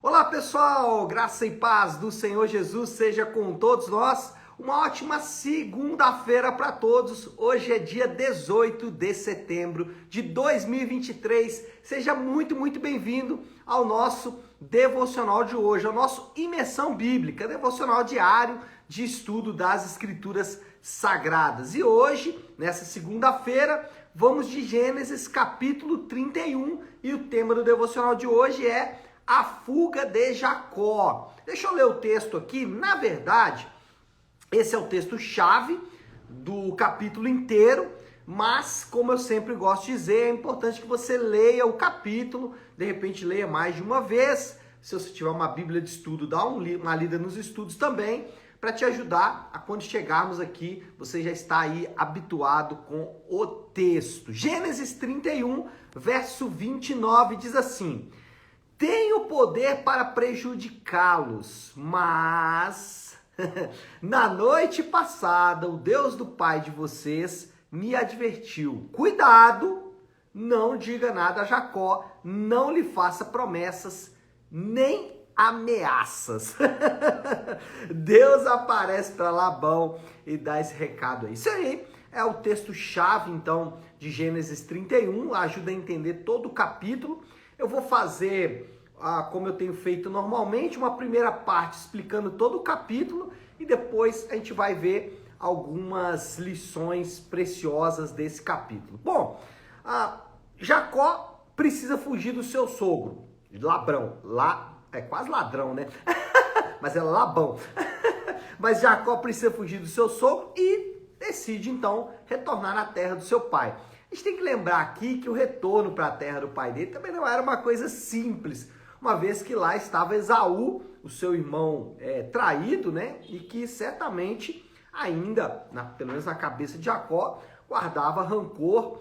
Olá pessoal, graça e paz do Senhor Jesus seja com todos nós. Uma ótima segunda-feira para todos. Hoje é dia 18 de setembro de 2023. Seja muito bem-vindo ao nosso devocional de hoje, ao nosso Imersão Bíblica, devocional diário de estudo das Escrituras Sagradas. E hoje, nessa segunda-feira, vamos de Gênesis capítulo 31 e o tema do devocional de hoje é a fuga de Jacó. Deixa eu ler o texto aqui. Na verdade, esse é o texto-chave do capítulo inteiro, mas, como eu sempre gosto de dizer, é importante que você leia o capítulo, de repente leia mais de uma vez. Se você tiver uma Bíblia de estudo, dá uma lida nos estudos também, para te ajudar a quando chegarmos aqui, você já está aí habituado com o texto. Gênesis 31, verso 29, diz assim: tenho poder para prejudicá-los, mas na noite passada o Deus do pai de vocês me advertiu. Cuidado, não diga nada a Jacó, não lhe faça promessas nem ameaças. Deus aparece para Labão e dá esse recado aí. Isso aí é o texto-chave, então, de Gênesis 31, ajuda a entender todo o capítulo. Eu vou fazer, como eu tenho feito normalmente, uma primeira parte explicando todo o capítulo e depois a gente vai ver algumas lições preciosas desse capítulo. Bom, Jacó precisa fugir do seu sogro, Labrão. É quase ladrão, né? Mas é Labão. Mas Jacó precisa fugir do seu sogro e decide então retornar na terra do seu pai. A gente tem que lembrar aqui que o retorno para a terra do pai dele também não era uma coisa simples, uma vez que lá estava Esaú, o seu irmão traído, né? E que certamente ainda, pelo menos na cabeça de Jacó, guardava rancor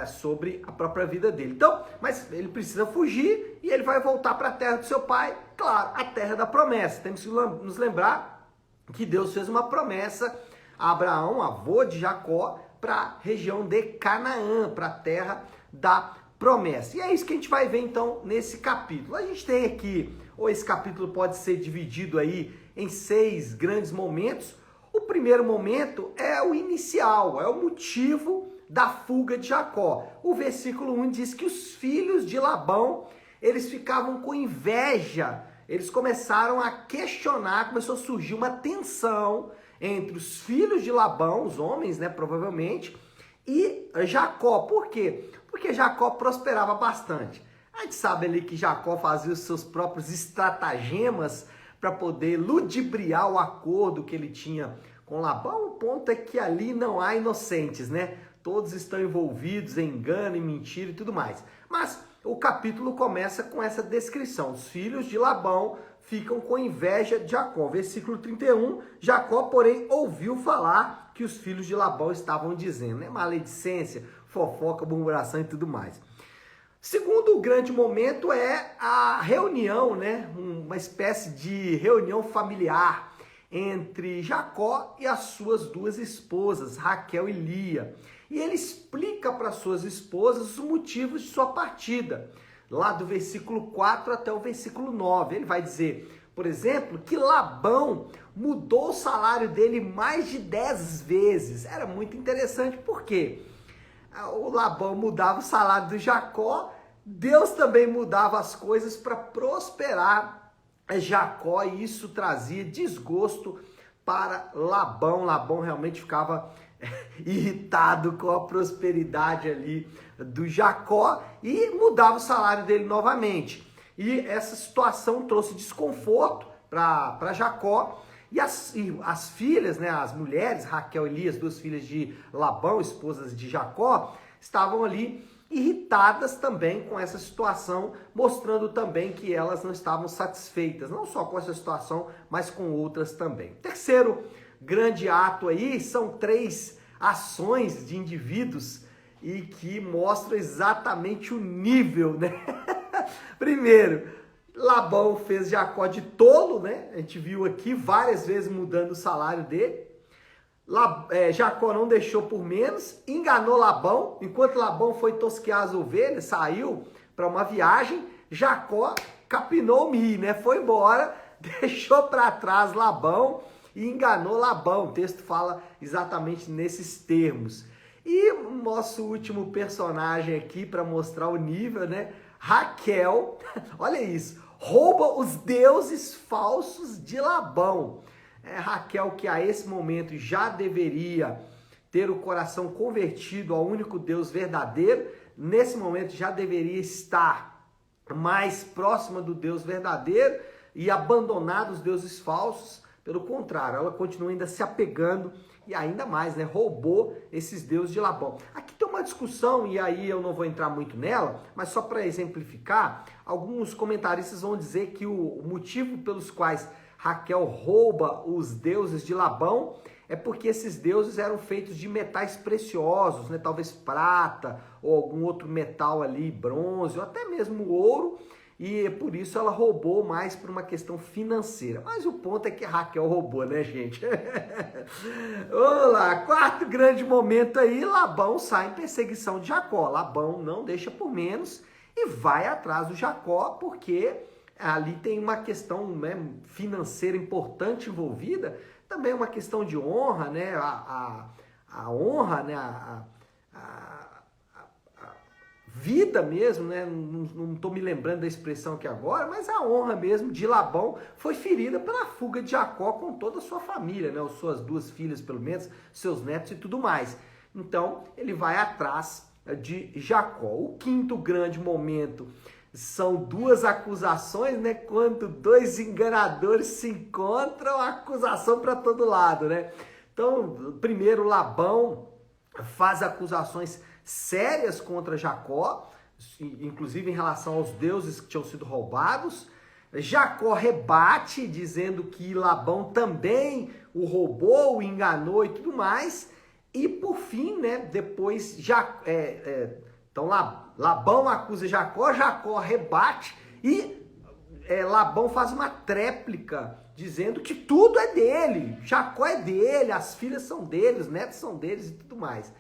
sobre a própria vida dele. Então, mas ele precisa fugir e ele vai voltar para a terra do seu pai, claro, a terra da promessa. Temos que nos lembrar que Deus fez uma promessa a Abraão, avô de Jacó, para a região de Canaã, para a terra da promessa. E é isso que a gente vai ver então nesse capítulo. A gente tem aqui, ou esse capítulo pode ser dividido aí em 6 grandes momentos. O primeiro momento é o inicial, é o motivo da fuga de Jacó. O versículo 1 diz que os filhos de Labão, eles ficavam com inveja, eles começaram a questionar, começou a surgir uma tensão entre os filhos de Labão, os homens, né, provavelmente, e Jacó. Por quê? Porque Jacó prosperava bastante. A gente sabe ali que Jacó fazia os seus próprios estratagemas para poder ludibriar o acordo que ele tinha com Labão. O ponto é que ali não há inocentes, né? Todos estão envolvidos em engano, em mentira e tudo mais. Mas o capítulo começa com essa descrição. Os filhos de Labão ficam com inveja de Jacó. Versículo 31, Jacó, porém, ouviu falar que os filhos de Labão estavam dizendo, né? Maledicência, fofoca, murmuração e tudo mais. Segundo grande momento é a reunião, né? Uma espécie de reunião familiar entre Jacó e as suas 2 esposas, Raquel e Lia. E ele explica para suas esposas os motivos de sua partida. Lá do versículo 4 até o versículo 9. Ele vai dizer, por exemplo, que Labão mudou o salário dele mais de 10 vezes. Era muito interessante, por quê? O Labão mudava o salário do Jacó, Deus também mudava as coisas para prosperar Jacó, e isso trazia desgosto para Labão. Labão realmente ficava irritado com a prosperidade ali do Jacó e mudava o salário dele novamente. E essa situação trouxe desconforto para Jacó. E as filhas, né, as mulheres, Raquel e Lia, as 2 filhas de Labão, esposas de Jacó, estavam ali irritadas também com essa situação, mostrando também que elas não estavam satisfeitas, não só com essa situação, mas com outras também. Terceiro grande ato aí são 3 ações de indivíduos e que mostram exatamente o nível, né? Primeiro, Labão fez Jacó de tolo, né? A gente viu aqui várias vezes mudando o salário dele. Jacó não deixou por menos, enganou Labão, enquanto Labão foi tosquear as ovelhas, saiu para uma viagem, Jacó capinou o Mi, né? Foi embora, deixou para trás Labão e enganou Labão. O texto fala exatamente nesses termos. E o nosso último personagem aqui, para mostrar o nível, né? Raquel, olha isso, rouba os deuses falsos de Labão. Raquel, que a esse momento já deveria ter o coração convertido ao único Deus verdadeiro, nesse momento já deveria estar mais próxima do Deus verdadeiro e abandonar os deuses falsos. Pelo contrário, ela continua ainda se apegando e ainda mais, né, roubou esses deuses de Labão. Aqui tem uma discussão, e aí eu não vou entrar muito nela, mas só para exemplificar, alguns comentaristas vão dizer que o motivo pelos quais Raquel rouba os deuses de Labão é porque esses deuses eram feitos de metais preciosos, né, talvez prata ou algum outro metal ali, bronze, ou até mesmo ouro, e por isso ela roubou mais por uma questão financeira. Mas o ponto é que Raquel roubou, né, gente? Vamos lá, quarto grande momento aí, Labão sai em perseguição de Jacó. Labão não deixa por menos e vai atrás do Jacó, porque ali tem uma questão, né, financeira importante envolvida, também uma questão de honra, né, a honra, né, a vida mesmo, né? Não estou me lembrando da expressão aqui agora, mas a honra mesmo de Labão foi ferida pela fuga de Jacó com toda a sua família, né? Suas duas filhas, pelo menos, seus netos e tudo mais. Então, ele vai atrás de Jacó. O quinto grande momento são duas acusações, né? Quando dois enganadores se encontram, acusação para todo lado, né? Então, primeiro Labão faz acusações sérias contra Jacó, inclusive em relação aos deuses que tinham sido roubados. Jacó rebate, dizendo que Labão também o roubou, o enganou e tudo mais. E por fim, né, depois então Labão acusa Jacó, Jacó rebate e Labão faz uma tréplica, dizendo que tudo é dele, Jacó é dele, as filhas são dele, os netos são deles e tudo mais.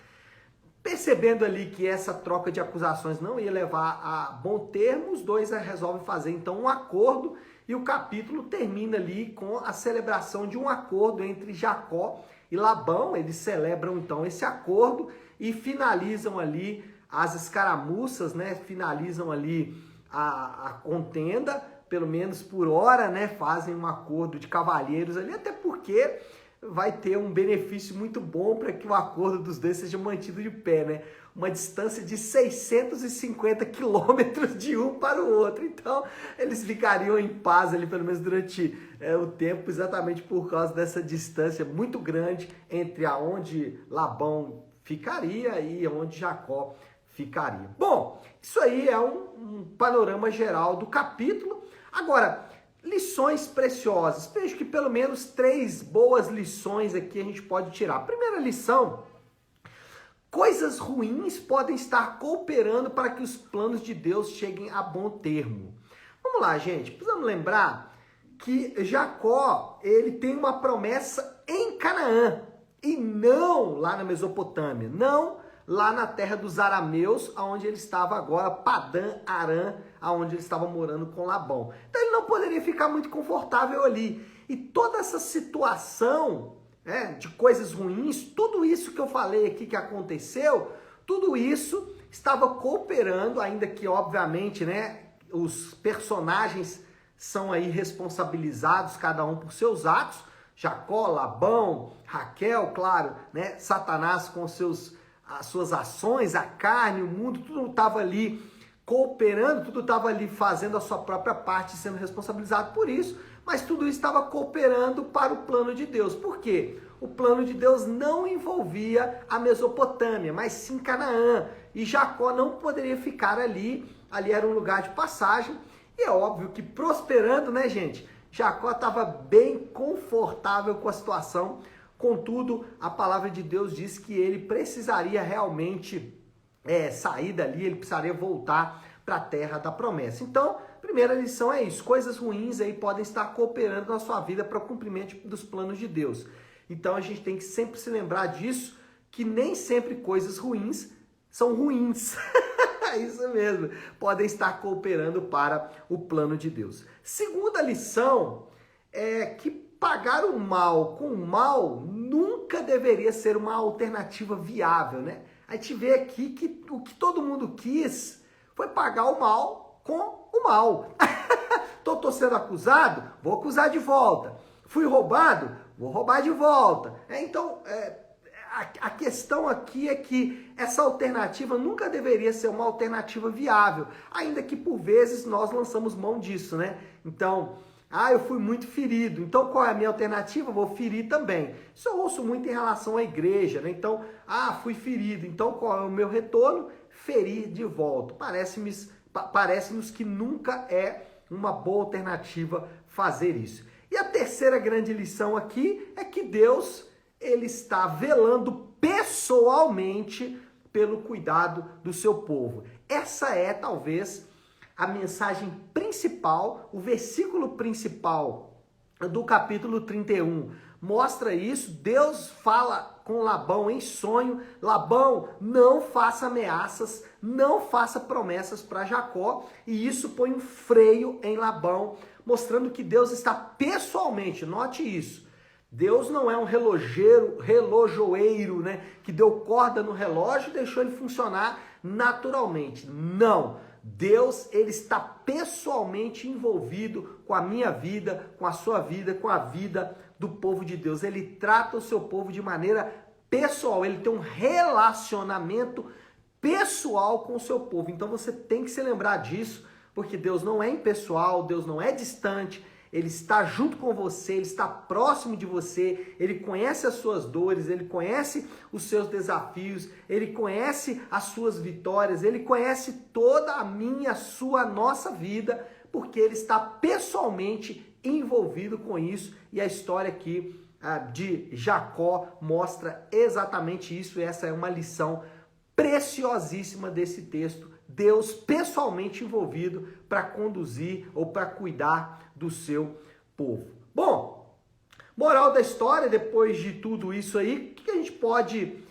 Percebendo ali que essa troca de acusações não ia levar a bom termo, os dois resolvem fazer então um acordo e o capítulo termina ali com a celebração de um acordo entre Jacó e Labão. Eles celebram então esse acordo e finalizam ali as escaramuças, né? Finalizam ali a contenda, pelo menos por hora, né? Fazem um acordo de cavalheiros ali, até porque vai ter um benefício muito bom para que o acordo dos dois seja mantido de pé, né? Uma distância de 650 quilômetros de um para o outro. Então, eles ficariam em paz ali, pelo menos durante o tempo, exatamente por causa dessa distância muito grande entre aonde Labão ficaria e onde Jacó ficaria. Bom, isso aí é um panorama geral do capítulo. Agora, lições preciosas. Vejo que pelo menos 3 boas lições aqui a gente pode tirar. Primeira lição: coisas ruins podem estar cooperando para que os planos de Deus cheguem a bom termo. Vamos lá, gente. Precisamos lembrar que Jacó, ele tem uma promessa em Canaã e não lá na Mesopotâmia, não lá na terra dos arameus, aonde ele estava agora, Padã Arã, aonde ele estava morando com Labão. Então ele não poderia ficar muito confortável ali. E toda essa situação, né, de coisas ruins, tudo isso que eu falei aqui que aconteceu, tudo isso estava cooperando, ainda que obviamente, né, os personagens são aí responsabilizados, cada um por seus atos. Jacó, Labão, Raquel, claro, né, Satanás com as suas ações, a carne, o mundo, tudo estava ali cooperando, tudo estava ali fazendo a sua própria parte, sendo responsabilizado por isso, mas tudo isso estava cooperando para o plano de Deus. Por quê? O plano de Deus não envolvia a Mesopotâmia, mas sim Canaã, e Jacó não poderia ficar ali era um lugar de passagem, e é óbvio que prosperando, né, gente, Jacó estava bem confortável com a situação. Contudo, a palavra de Deus diz que ele precisaria realmente sair dali, ele precisaria voltar para a terra da promessa. Então, primeira lição é isso: coisas ruins aí podem estar cooperando na sua vida para o cumprimento dos planos de Deus. Então, a gente tem que sempre se lembrar disso, que nem sempre coisas ruins são ruins. Isso mesmo, podem estar cooperando para o plano de Deus. Segunda lição é que pagar o mal com o mal nunca deveria ser uma alternativa viável, né? A gente vê aqui que o que todo mundo quis foi pagar o mal com o mal. Tô sendo acusado? Vou acusar de volta. Fui roubado? Vou roubar de volta. Então, a questão aqui é que essa alternativa nunca deveria ser uma alternativa viável, ainda que por vezes nós lançamos mão disso, né? Então, eu fui muito ferido, então qual é a minha alternativa? Vou ferir também. Isso eu ouço muito em relação à igreja, né? Então, fui ferido, então qual é o meu retorno? Ferir de volta. Parece-nos que nunca é uma boa alternativa fazer isso. E a terceira grande lição aqui é que Deus, ele está velando pessoalmente pelo cuidado do seu povo. Essa é talvez a mensagem principal, o versículo principal do capítulo 31. Mostra isso, Deus fala com Labão em sonho: Labão, não faça ameaças, não faça promessas para Jacó, e isso põe um freio em Labão, mostrando que Deus está pessoalmente, note isso, Deus não é um relojoeiro, né, que deu corda no relógio e deixou ele funcionar naturalmente. Não, Deus, ele está pessoalmente envolvido com a minha vida, com a sua vida, com a vida do povo de Deus. Ele trata o seu povo de maneira pessoal, ele tem um relacionamento pessoal com o seu povo. Então você tem que se lembrar disso, porque Deus não é impessoal, Deus não é distante, ele está junto com você, ele está próximo de você, ele conhece as suas dores, ele conhece os seus desafios, ele conhece as suas vitórias, ele conhece toda a minha, a sua, a nossa vida, porque ele está pessoalmente envolvido com isso. E a história aqui de Jacó mostra exatamente isso, e essa é uma lição preciosíssima desse texto. Deus pessoalmente envolvido para conduzir ou para cuidar do seu povo. Bom, moral da história, depois de tudo isso aí, o que a gente pode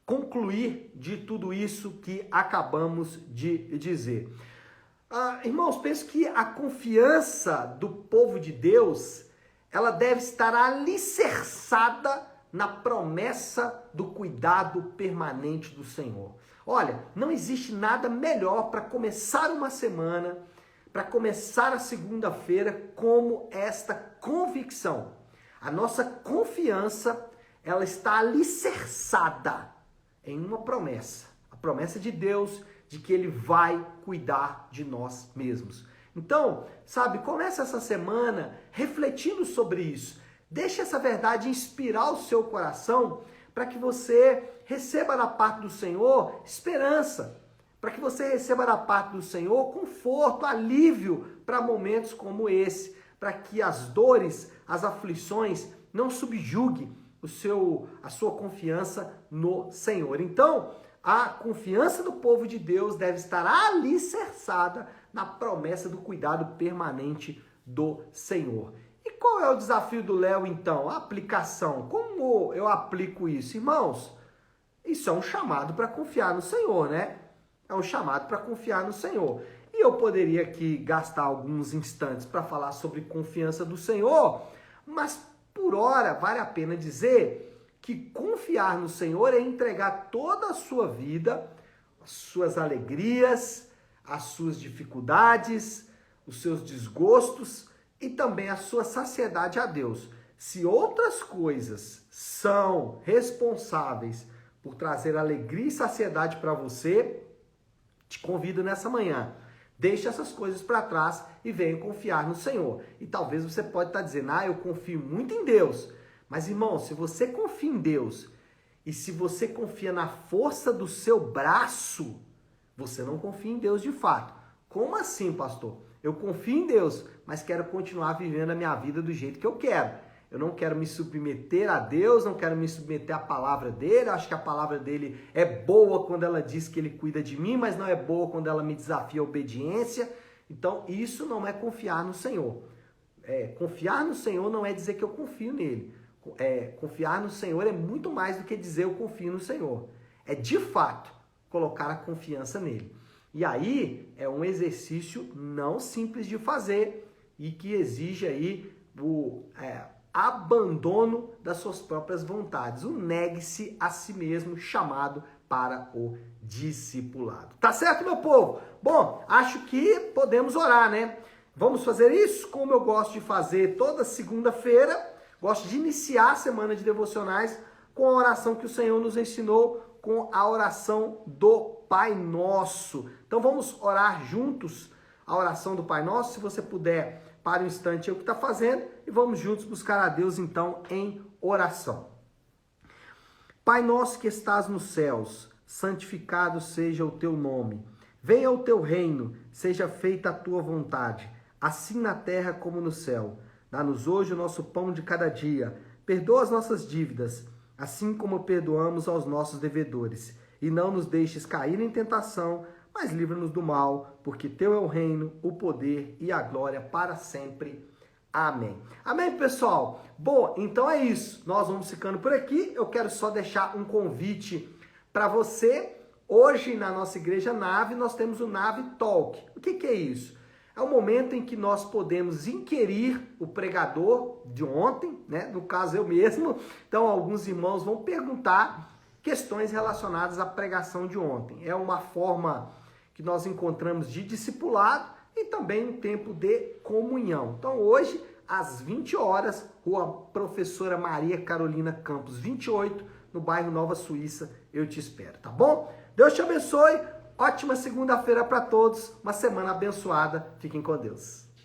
concluir de tudo isso que acabamos de dizer? Irmãos, penso que a confiança do povo de Deus, ela deve estar alicerçada na promessa do cuidado permanente do Senhor. Olha, não existe nada melhor para começar uma semana, para começar a segunda-feira como esta convicção. A nossa confiança, ela está alicerçada em uma promessa. A promessa de Deus de que Ele vai cuidar de nós mesmos. Então, sabe, comece essa semana refletindo sobre isso. Deixe essa verdade inspirar o seu coração para que você receba da parte do Senhor esperança, para que você receba da parte do Senhor conforto, alívio para momentos como esse, para que as dores, as aflições não subjuguem a sua confiança no Senhor. Então, a confiança do povo de Deus deve estar alicerçada na promessa do cuidado permanente do Senhor. E qual é o desafio do Léo, então? A aplicação. Como eu aplico isso? Irmãos, isso é um chamado para confiar no Senhor, né? É um chamado para confiar no Senhor. E eu poderia aqui gastar alguns instantes para falar sobre confiança do Senhor, mas por hora vale a pena dizer que confiar no Senhor é entregar toda a sua vida, as suas alegrias, as suas dificuldades, os seus desgostos e também a sua saciedade a Deus. Se outras coisas são responsáveis por trazer alegria e saciedade para você, te convido nessa manhã. Deixe essas coisas para trás e venha confiar no Senhor. E talvez você pode estar dizendo, eu confio muito em Deus. Mas, irmão, se você confia em Deus e se você confia na força do seu braço, você não confia em Deus de fato. Como assim, pastor? Eu confio em Deus, mas quero continuar vivendo a minha vida do jeito que eu quero. Eu não quero me submeter a Deus, não quero me submeter à palavra dele. Eu acho que a palavra dele é boa quando ela diz que ele cuida de mim, mas não é boa quando ela me desafia a obediência. Então, isso não é confiar no Senhor. Confiar no Senhor não é dizer que eu confio nele. Confiar no Senhor é muito mais do que dizer eu confio no Senhor. É de fato colocar a confiança nele. E aí é um exercício não simples de fazer e que exige aí o abandono das suas próprias vontades, o negue-se a si mesmo, chamado para o discipulado. Tá certo, meu povo? Bom, acho que podemos orar, né? Vamos fazer isso como eu gosto de fazer toda segunda-feira. Gosto de iniciar a semana de devocionais com a oração que o Senhor nos ensinou, com a oração do Pai Nosso. Então vamos orar juntos a oração do Pai Nosso. Se você puder, para um instante, é o que está fazendo, e vamos juntos buscar a Deus então em oração. Pai nosso que estás nos céus, santificado seja o teu nome. Venha o teu reino, seja feita a tua vontade, assim na terra como no céu. Dá-nos hoje o nosso pão de cada dia. Perdoa as nossas dívidas, assim como perdoamos aos nossos devedores. E não nos deixes cair em tentação, mas livra-nos do mal, porque teu é o reino, o poder e a glória para sempre. Amém. Amém, pessoal? Bom, então é isso. Nós vamos ficando por aqui. Eu quero só deixar um convite para você. Hoje, na nossa igreja Nave, nós temos o Nave Talk. O que é isso? É o momento em que nós podemos inquirir o pregador de ontem, né? No caso, eu mesmo. Então, alguns irmãos vão perguntar questões relacionadas à pregação de ontem. É uma forma que nós encontramos de discipulado e também um tempo de comunhão. Então, hoje, às 20 horas, Rua Professora Maria Carolina Campos, 28, no bairro Nova Suíça, eu te espero, tá bom? Deus te abençoe. Ótima segunda-feira para todos, uma semana abençoada. Fiquem com Deus.